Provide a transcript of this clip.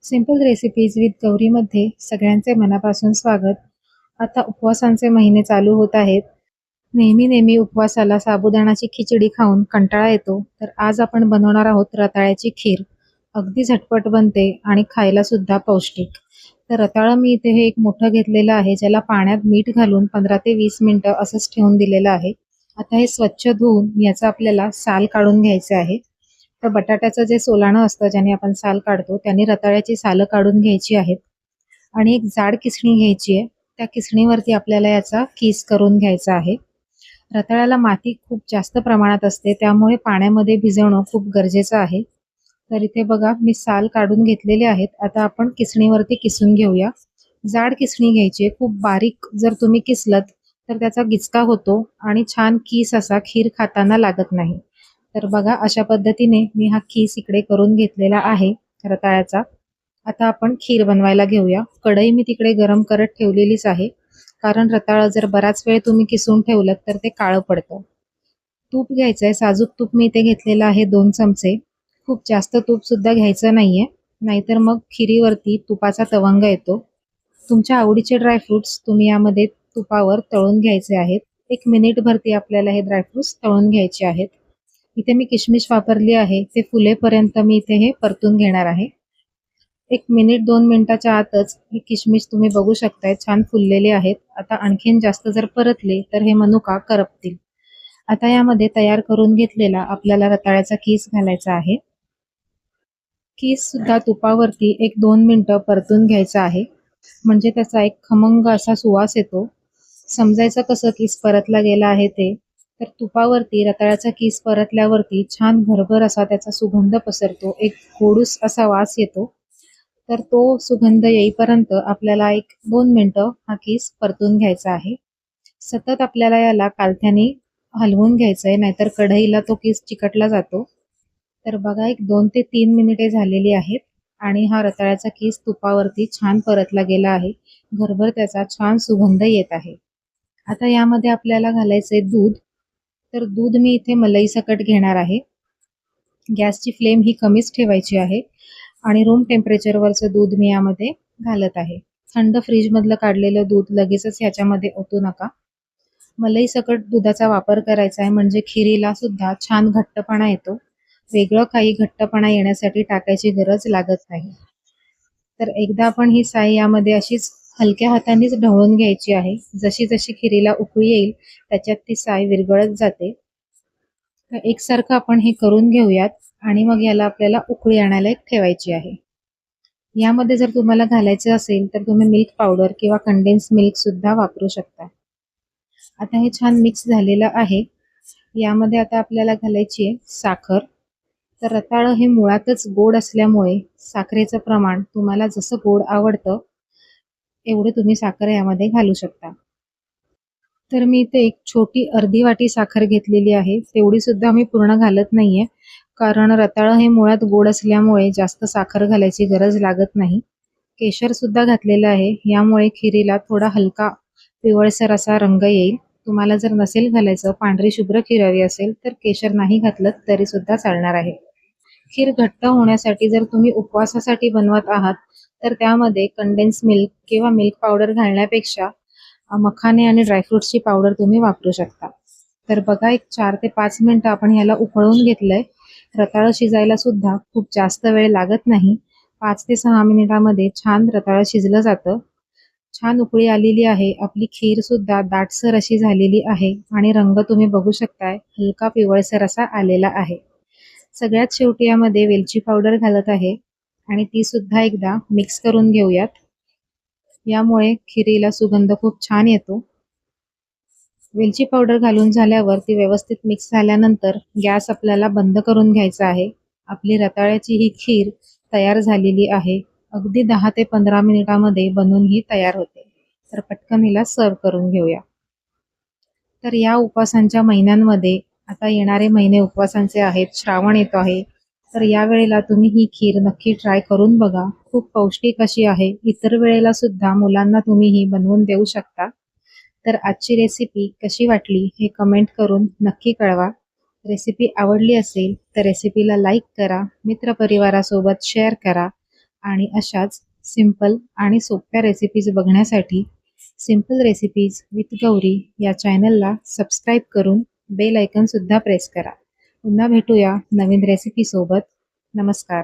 Simple recipes with गौरीमध्ये सगळ्यांचे मनापासून स्वागत. आता उपवासांचे महिने चालू होत आहेत. नेहमी उपवासाला साबुदाणाची खिचडी खाऊन कंटाळा येतो, तर आज आपण बनवणार आहोत रताळ्याची खीर. अगदी झटपट बनते आणि खायला सुद्धा पौष्टिक. तर रताळं मी इथे हे एक मोठं घेतलेलं आहे, ज्याला पाण्यात मीठ घालून 15 ते 20 मिनिटं असंच ठेवून दिलेलं आहे. आता हे स्वच्छ धुवून याचा आपल्याला साल काढून घ्यायचे आहे. तर बटाट्याचं जे सोलाणं असतं ज्याने आपण साल काढतो, त्याने रताळ्याची सालं काढून घ्यायची आहेत आणि एक जाड किसणी घ्यायची आहे. त्या किसणीवरती आपल्याला याचा किस करून घ्यायचा आहे. रताळ्याला माती खूप जास्त प्रमाणात असते, त्यामुळे पाण्यामध्ये भिजवणं खूप गरजेचं आहे. तर इथे बघा मी साल काढून घेतलेले आहेत. आता आपण किसणीवरती किसून घेऊया. जाड किसणी घ्यायची आहे. खूप बारीक जर तुम्ही किसलत तर त्याचा गिचका होतो आणि छान कीस असा खीर खाताना लागत नाही. तर बघा अशा पद्धतीने मी हा खीस इकडे करून घेतलेला आहे रताळ्याचा. आता आपण खीर बनवायला घेऊया. कढई मी तिकडे गरम करत ठेवलेलीच आहे, कारण रताळं जर बराच वेळ तुम्ही किसून ठेवलं तर ते काळं पडतं. तूप घ्यायचंय. साजूक तूप मी इथे घेतलेलं आहे 2 चमचे. खूप जास्त तूप सुद्धा घ्यायचं नाहीये, नाहीतर मग खिरीवरती तुपाचा तवंग येतो. तुमच्या आवडीचे ड्रायफ्रुट्स तुम्ही यामध्ये तुपावर तळून घ्यायचे आहेत. 1 मिनिटभरती आपल्याला हे ड्रायफ्रुट्स तळून घ्यायचे आहेत. इथे मी किशमिश वापरली आहे. ते फुलेपर्यंत मी इथे हे परतून घेणार आहे. 1 मिनिट 2 मिनिटाच्या आतच हे किशमिश तुम्ही बघू शकताय छान फुललेले आहेत. आता आणखीन जास्त जर परतले तर हे मनुका करपतील. आता यामध्ये तयार करून घेतलेला आपल्याला रताळ्याचा कीस घालायचा आहे. कीस सुद्धा तुपावरती 1-2 मिनिटं परतून घ्यायचा आहे, म्हणजे त्याचा एक खमंग असा सुवास येतो. समजायचं कसं कीस परतला गेला आहे ते, तर तुपावरती रताळ्याचा कीस परतल्यावरती छान भरभर असा त्याचा सुगंध पसरतो. एक गोडूस असा वास येतो. तर तो सुगंध येईपर्यंत आपल्याला 1-2 मिनिटं हा कीस परतून घ्यायचा आहे. सतत आपल्याला याला कालथ्याने हलवून घ्यायचंय, नाहीतर कढईला तो कीस चिकटला जातो. तर बघा 2 ते 3 मिनिटे झालेली आहेत आणि हा रताळ्याचा कीस तुपावरती छान परतला गेला आहे. घरभर त्याचा छान सुगंध येत आहे. आता यामध्ये आपल्याला घालायचंय दूध. तर दूध मी इथे मलईसकट घेणार आहे. गॅसची फ्लेम ही कमीच ठेवायची आहे आणि रूम टेम्परेचरवरचं दूध मी यामध्ये घालत आहे. थंड फ्रीजमधलं काढलेलं दूध लगेचच ह्याच्यामध्ये ओतू नका. मलईसकट दुधाचा वापर करायचा आहे, म्हणजे खिरीला सुद्धा छान घट्टपणा येतो. वेगळं काही घट्टपणा येण्यासाठी टाकायची गरज लागत नाही. तर एकदा आपण ही साय यामध्ये अशीच हलक्या हातानेच ढवळून घ्यायची आहे. जशी जशी खिरीला उकळी येईल त्याच्यात ती साय विरघळत जाते. तर एकसारखं आपण हे करून घेऊयात आणि मग याला आपल्याला उकळी आणायला ठेवायची आहे. यामध्ये जर तुम्हाला घालायचे असेल तर तुम्ही मिल्क पावडर किंवा कंडेन्स मिल्क सुद्धा वापरू शकता. आता हे छान मिक्स झालेलं आहे. यामध्ये आता आपल्याला घालायची आहे साखर. तर रताळं हे मुळातच गोड असल्यामुळे साखरेचं प्रमाण तुम्हाला जसं गोड आवडतं एवढे तुम्ही साखर यामध्ये घालू शकता. तर मी इथे एक छोटी अर्धी वाटी साखर घेतलेली आहे. तेवढी सुद्धा मी पूर्ण घालत नाहीये, कारण रताळं हे मुळात गोड असल्यामुळे जास्त साखर घालायची गरज लागत नाही. केशर सुद्धा घातलेलं आहे. यामुळे खिरीला थोडा हलका पिवळसर असा रंग येईल. तुम्हाला जर नसेल घालायचं, पांढरी शुभ्र खीर हवी असेल तर केशर नाही घातलं तरी सुद्धा चालणार आहे. खीर घट्ट होण्यासाठी जर तुम्ही उपवासासाठी बनवत आहात तर त्यामध्ये कंडेन्स मिल्क किंवा मिल्क पावडर घालण्यापेक्षा मखाने आणि ड्रायफ्रुट्सची पावडर तुम्ही वापरू शकता. तर बघा 4 ते 5 मिनिटं आपण ह्याला उकळून घेतलंय. रताळं शिजायला सुद्धा खूप जास्त वेळ लागत नाही. 5 ते 6 मिनिटामध्ये छान रताळं शिजलं जातं. छान उकळी आलेली आहे. आपली खीर सुद्धा दाटसर अशी झालेली आहे आणि रंग तुम्ही बघू शकताय हलका पिवळसर असा आलेला आहे. सगळ्यात शेवटी यामध्ये वेलची पावडर घालत आहे आणि ती सुद्धा एकदा मिक्स करून घेऊयात. यामुळे खिरीला सुगंध खूप छान येतो. वेलची पावडर घालून झाल्यावर ती व्यवस्थित मिक्स झाल्यानंतर गॅस आपल्याला बंद करून घ्यायचा आहे. आपली रताळ्याची ही खीर तयार झालेली आहे. अगदी 10 ते 15 मिनिटामध्ये बनून ही तयार होते. तर पटकन हिला सर्व करून घेऊया. तर या उपवासांच्या महिन्यांमध्ये आता येणारे महिने उपवासांचे आहेत. श्रावण येतो आहे. तर यावेळेला तुम्ही ही खीर नक्की ट्राय करून बघा. खूप पौष्टिक अशी आहे. इतर वेळेला सुद्धा मुलांना तुम्ही ही बनवून देऊ शकता. तर आजची रेसिपी कशी वाटली हे कमेंट करून नक्की कळवा. रेसिपी आवडली असेल तर रेसिपीला लाईक करा, मित्रपरिवारासोबत शेअर करा आणि अशाच सिंपल आणि सोप्या रेसिपीज बघण्यासाठी सिंपल रेसिपीज विथ गौरी या चॅनलला सबस्क्राईब करून बेल आयकॉन सुद्धा प्रेस करा. पुन्हा भेटूया नवीन रेसिपी सोबत. नमस्कार.